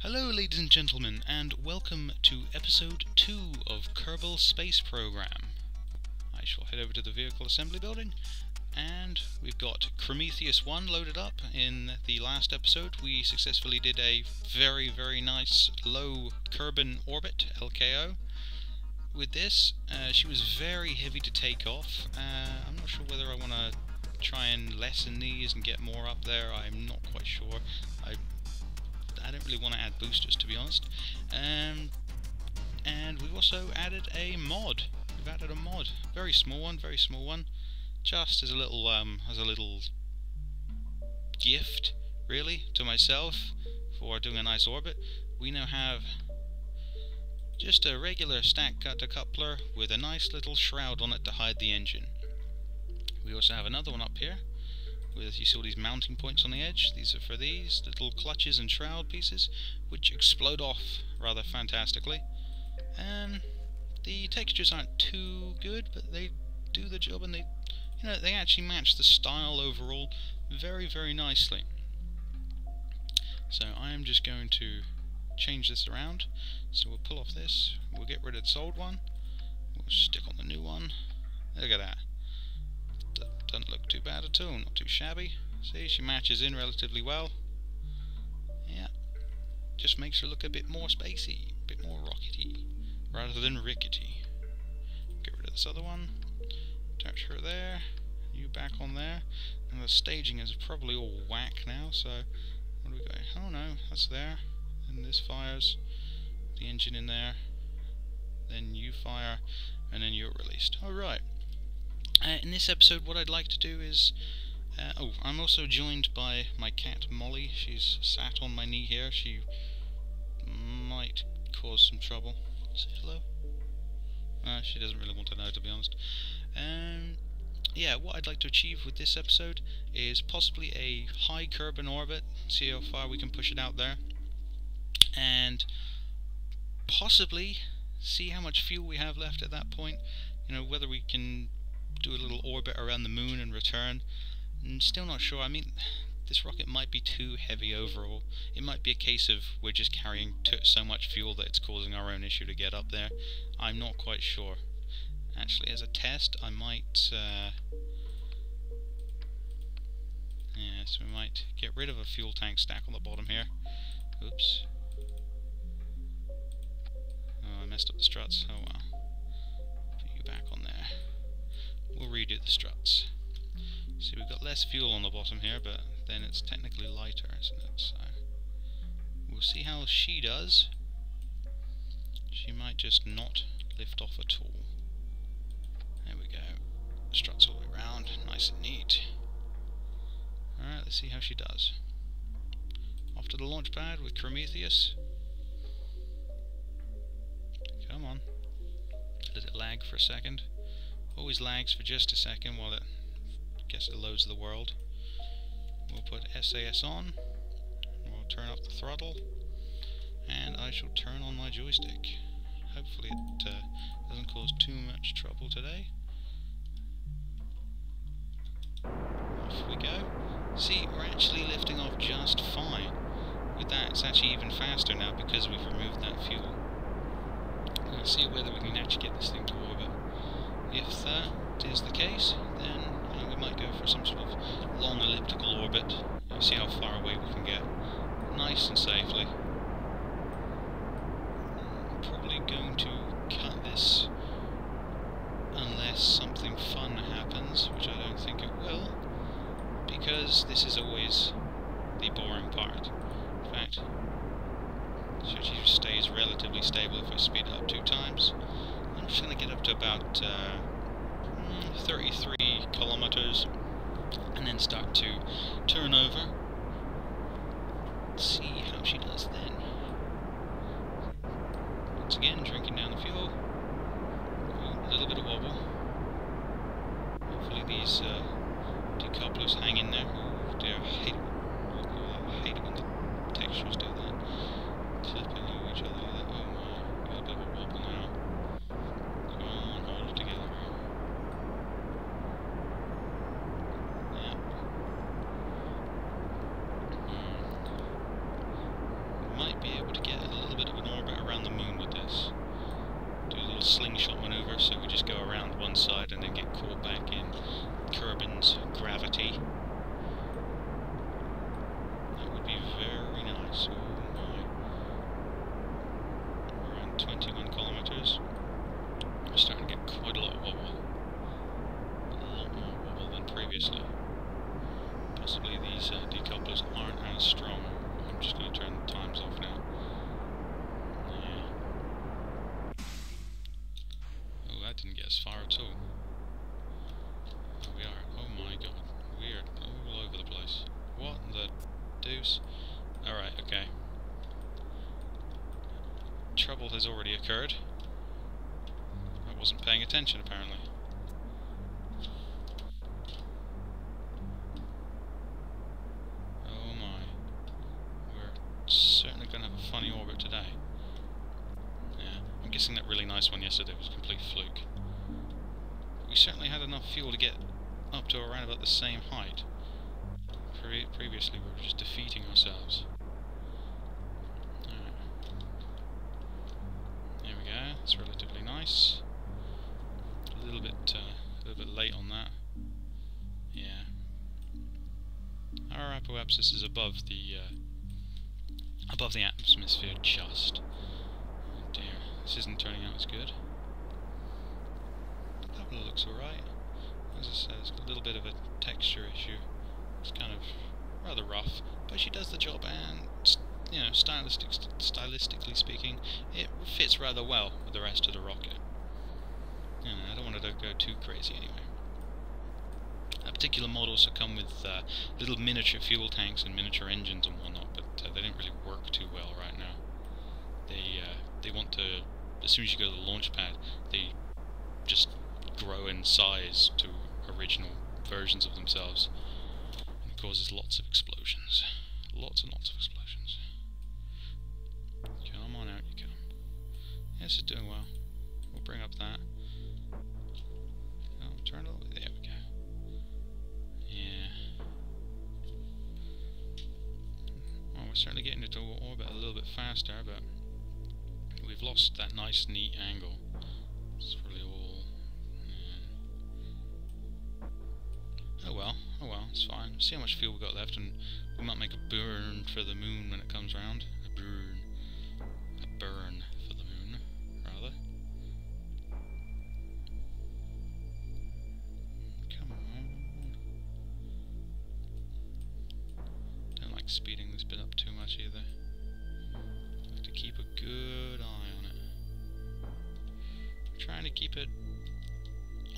Hello ladies and gentlemen, and welcome to episode 2 of Kerbal Space Program. I shall head over to the vehicle assembly building, and we've got Prometheus 1 loaded up. In the last episode we successfully did a very nice low Kerbin Orbit, LKO. With this, she was very heavy to take off. I'm not sure whether I want to try and lessen these and get more up there. I'm not quite sure. I don't really want to add boosters, to be honest. And we've also added a mod. We've added a mod, very small one, just as a little gift, really, to myself for doing a nice orbit. We now have just a regular stack cutter coupler with a nice little shroud on it to hide the engine. We also have another one up here with, you see all these mounting points on the edge. These are for these little clutches and shroud pieces, which explode off rather fantastically. And the textures aren't too good, but they do the job, and they actually match the style overall very nicely. So I am just going to change this around. So we'll pull off this, we'll get rid of this old one, we'll stick on the new one. Look at that. Doesn't look too bad at all, not too shabby. See, she matches in relatively well. Yeah, just makes her look a bit more spacey, a bit more rockety, rather than rickety. Get rid of this other one, attach her there, you back on there, and the staging is probably all whack now, so what do we go? Oh no, that's there, and this fires the engine in there, then you fire, and then you're released. Alright. In this episode, what I'd like to do is... I'm also joined by my cat Molly. She's sat on my knee here. She might cause some trouble. Say hello? She doesn't really want to know, to be honest. Yeah, what I'd like to achieve with this episode is possibly a High Kerbin Orbit. See how far we can push it out there. And possibly see how much fuel we have left at that point. You know, whether we can do a little orbit around the moon and return. I'm still not sure. I mean, this rocket might be too heavy overall. It might be a case of we're just carrying so much fuel that it's causing our own issue to get up there. I'm not quite sure. Actually, as a test, I might... yeah, so we might get rid of a fuel tank stack on the bottom here. Oops. Oh, I messed up the struts. Oh well. Put you back on there. We'll redo the struts. See, we've got less fuel on the bottom here, but then it's technically lighter, isn't it? So we'll see how she does. She might just not lift off at all. There we go. Struts all the way around, nice and neat. Alright, let's see how she does. Off to the launch pad with Prometheus. Come on. Let it lag for a second. Always lags for just a second while it loads the world. We'll put SAS on, we'll turn up the throttle, and I shall turn on my joystick. Hopefully it doesn't cause too much trouble today. Off we go. See, we're actually lifting off just fine. With that, it's actually even faster now because we've removed that fuel. Let's see whether we can actually get this thing to orbit. If that is the case, then we might go for some sort of long elliptical orbit and see how far away we can get, nice and safely. I'm probably going to cut this unless something fun happens, which I don't think it will, because this is always the boring part. In fact, so she stays relatively stable if I speed it up 2 times. I'm just going to get up to about 33 kilometers and then start to turn over. See how she does then. Once again, drinking down the fuel. Ooh, a little bit of wobble. Hopefully these decouplers hang in there. Oh dear, I hate it when the textures do that. Clipping into each other like that. Oh my, got a bit of a wobble now. Come on, hold it together. Yeah. Might be able slingshot maneuver, so we just go around one side and then get caught back in Kerbin's gravity. That would be very nice. Oh my. We're on 21 kilometers. We're starting to get quite a lot of wobble. A lot more wobble than previously. Possibly these decouplers aren't as strong. I'm just going to turn the times off now. Yeah. Oh, that didn't get us far at all. There we are. Oh my god. We are all over the place. What the deuce? Alright, okay. Trouble has already occurred. I wasn't paying attention, apparently. Oh my. We're certainly going to have a funny orbit today. Yeah, I'm guessing that really nice one yesterday was a complete fluke. We certainly had enough fuel to get up to around about the same height. Previously we were just defeating ourselves. Alright. There we go, it's relatively nice. A little bit late on that. Yeah. Our apoapsis is above the atmosphere just. Oh dear, this isn't turning out as good. That one looks alright. As I said, it's got a little bit of a texture issue. It's kind of rather rough, but she does the job, and you know, stylistically speaking, it fits rather well with the rest of the rocket. You know, I don't want it to go too crazy anyway. Particular models come with little miniature fuel tanks and miniature engines and whatnot, but they don't really work too well right now. They want to, as soon as you go to the launch pad, they just grow in size to original versions of themselves, and it causes lots of explosions. Lots and lots of explosions. Come on out, you come. Yes, it's doing well. We'll bring up that. Oh, turn it a little bit. There we go. Yeah. Well, we're certainly getting into orbit a little bit faster, but we've lost that nice, neat angle. It's really all. Yeah. Oh well, it's fine. See how much fuel we've got left, and we might make a burn for the moon when it comes round. A burn for the moon, rather. Come on. Don't like speeding this bit up too much either. I like to keep a good eye on it. I'm trying to keep it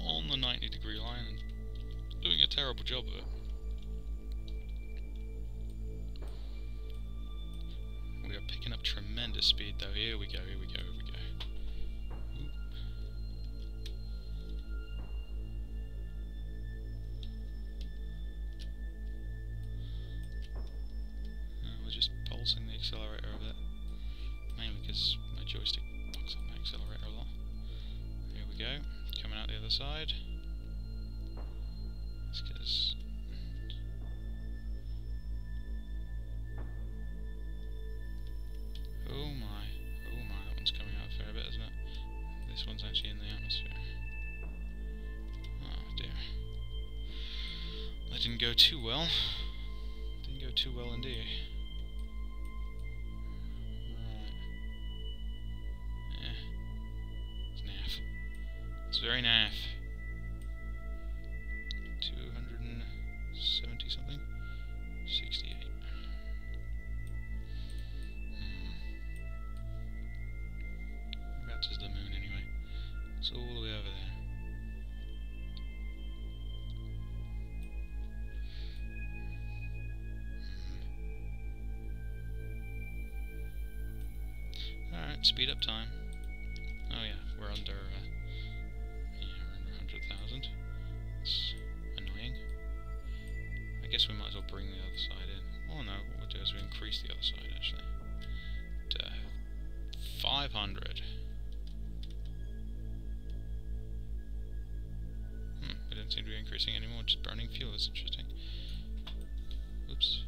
on the 90-degree line and doing a terrible job of it. We are picking up tremendous speed though. Here we go, here we go, here we go. Oop. We're just pulsing the accelerator a bit. Mainly because my joystick locks up my accelerator a lot. Here we go, coming out the other side. It's because oh my, that one's coming out a fair bit, isn't it? This one's actually in the atmosphere. Oh dear. That didn't go too well. Didn't go too well indeed. Right. Yeah. It's naff. It's very naff. 270 something? 68. That is the moon anyway. It's all the way over there. Alright, speed up time. Oh yeah, we're under 100,000. It's annoying. I guess we might as well bring the other side in. Oh no, what we'll do is we increase the other side actually. To 500. It doesn't seem to be increasing anymore, just burning fuel. That's interesting. Oops.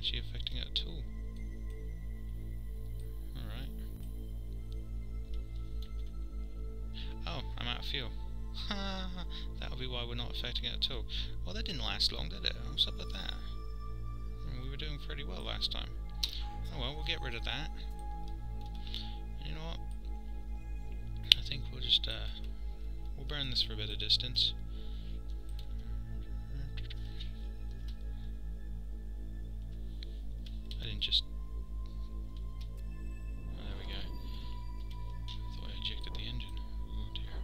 actually affecting it at all. Alright. Oh, I'm out of fuel. That'll be why we're not affecting it at all. Well, that didn't last long, did it? What's up with that? We were doing pretty well last time. Oh well, we'll get rid of that. You know what? I think we'll just, we'll burn this for a bit of distance. I didn't just... Oh, there we go. I thought I ejected the engine. Oh dear.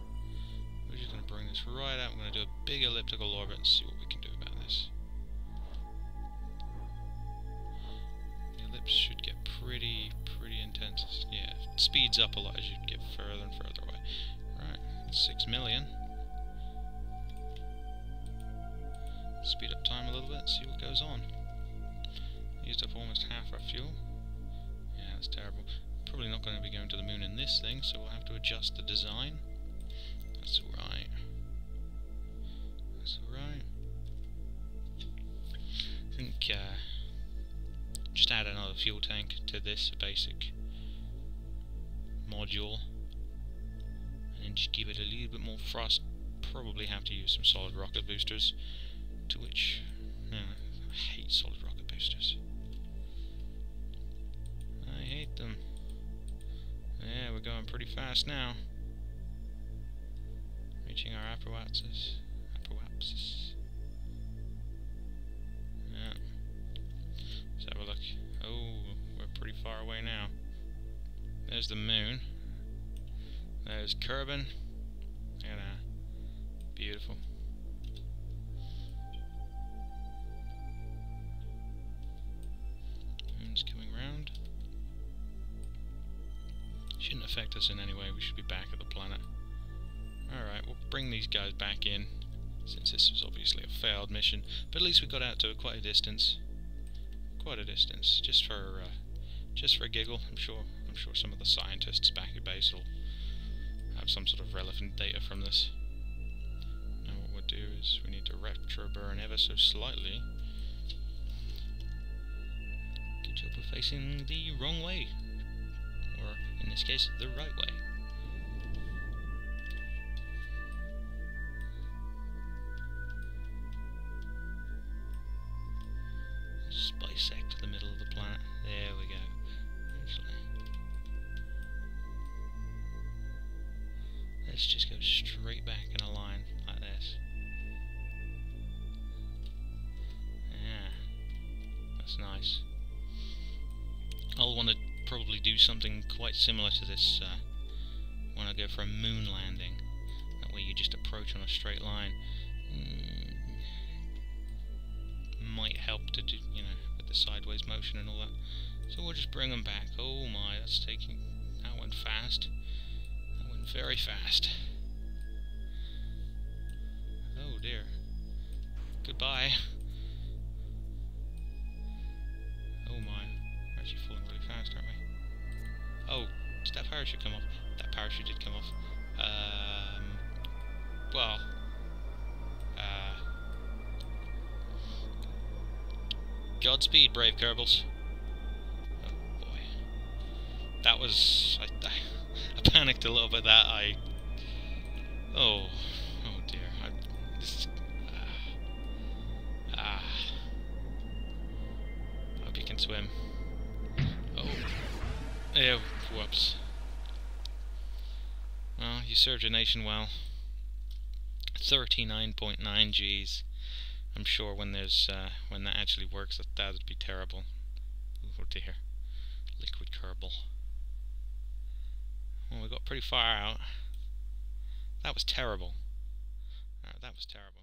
We're just going to bring this right out. I'm going to do a big elliptical orbit and see what we can do about this. The ellipse should get pretty intense. Yeah, it speeds up a lot as you get further and further away. Right, 6 million. Speed up time a little bit, see what goes on. Used up almost half our fuel. Yeah, that's terrible. Probably not going to be going to the moon in this thing, so we'll have to adjust the design. That's alright. That's alright. I think, just add another fuel tank to this basic module. And just give it a little bit more thrust. Probably have to use some solid rocket boosters. To which, I hate solid rocket boosters. I hate them. Yeah, we're going pretty fast now. Reaching our apoapsis. Yeah. Let's have a look. Oh, we're pretty far away now. There's the moon. There's Kerbin. Look at that. Beautiful. Moon's coming round. Shouldn't affect us in any way. We should be back at the planet. Alright, we'll bring these guys back in, since this was obviously a failed mission. But at least we got out to quite a distance. Quite a distance, just for a giggle. I'm sure some of the scientists back at base will have some sort of relevant data from this. Now what we'll do is we need to retro burn ever so slightly. Good job we're facing the wrong way, or in this case, the right way. Bisect the middle of the planet. There we go. Actually, let's just go straight back in a line like this. Yeah, that's nice. I'll want to probably do something quite similar to this when I go for a moon landing. That way you just approach on a straight line. Might help to do, you know, with the sideways motion and all that. So we'll just bring them back. Oh my, that went fast. That went very fast. Oh dear. Goodbye. Oh my, we're actually falling really fast, aren't we? Oh, did that parachute come off? That parachute did come off. Well, Godspeed, brave Kerbals. Oh boy. That was... I panicked a little bit that oh dear. Hope you can swim. Oh. Ew, whoops. Well, you served your nation well. 39.9 Gs. I'm sure when there's when that actually works, that would be terrible. Oh dear, liquid Kerbal. Well, we got pretty far out. That was terrible. That was terrible.